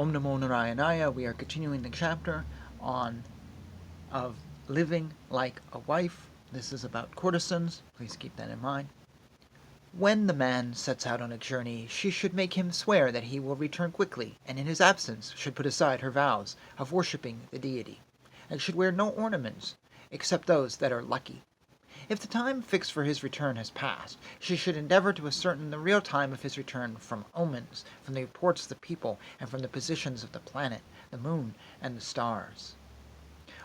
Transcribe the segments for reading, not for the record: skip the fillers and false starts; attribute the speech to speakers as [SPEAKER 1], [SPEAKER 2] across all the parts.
[SPEAKER 1] Om Namo Narayanaya. We are continuing the chapter of living like a wife. This is about courtesans. Please keep that in mind. When the man sets out on a journey, she should make him swear that he will return quickly, and in his absence should put aside her vows of worshipping the deity, and should wear no ornaments, except those that are lucky. If the time fixed for his return has passed, she should endeavor to ascertain the real time of his return from omens, from the reports of the people, and from the positions of the planet, the moon, and the stars.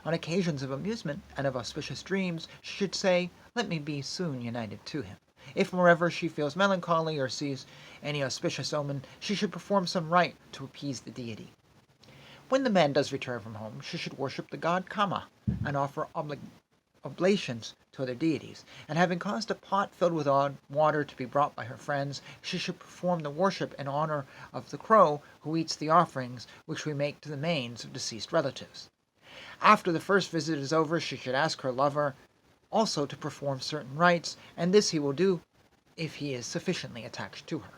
[SPEAKER 1] On occasions of amusement and of auspicious dreams, she should say, "Let me be soon united to him." If, moreover, she feels melancholy or sees any auspicious omen, she should perform some rite to appease the deity. When the man does return from home, she should worship the god Kama, and offer oblations to other deities, and having caused a pot filled with water to be brought by her friends, she should perform the worship in honor of the crow who eats the offerings which we make to the manes of deceased relatives. After the first visit is over, she should ask her lover also to perform certain rites, and this he will do if he is sufficiently attached to her.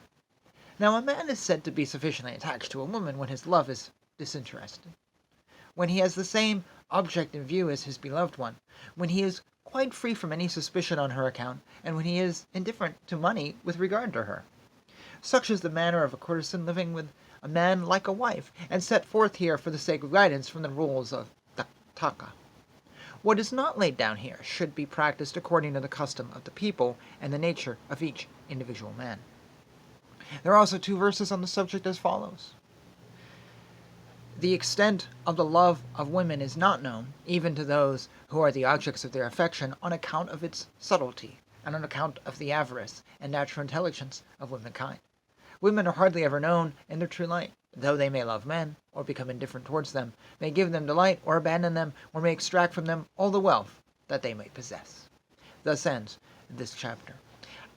[SPEAKER 1] Now, a man is said to be sufficiently attached to a woman when his love is disinterested, when he has the same object in view as his beloved one, when he is quite free from any suspicion on her account, and when he is indifferent to money with regard to her. Such is the manner of a courtesan living with a man like a wife, and set forth here for the sake of guidance from the rules of Taka. What is not laid down here should be practiced according to the custom of the people and the nature of each individual man. There are also 2 verses on the subject as follows. The extent of the love of women is not known, even to those who are the objects of their affection, on account of its subtlety, and on account of the avarice and natural intelligence of womankind. Women are hardly ever known in their true light, though they may love men, or become indifferent towards them, may give them delight, or abandon them, or may extract from them all the wealth that they may possess. Thus ends this chapter.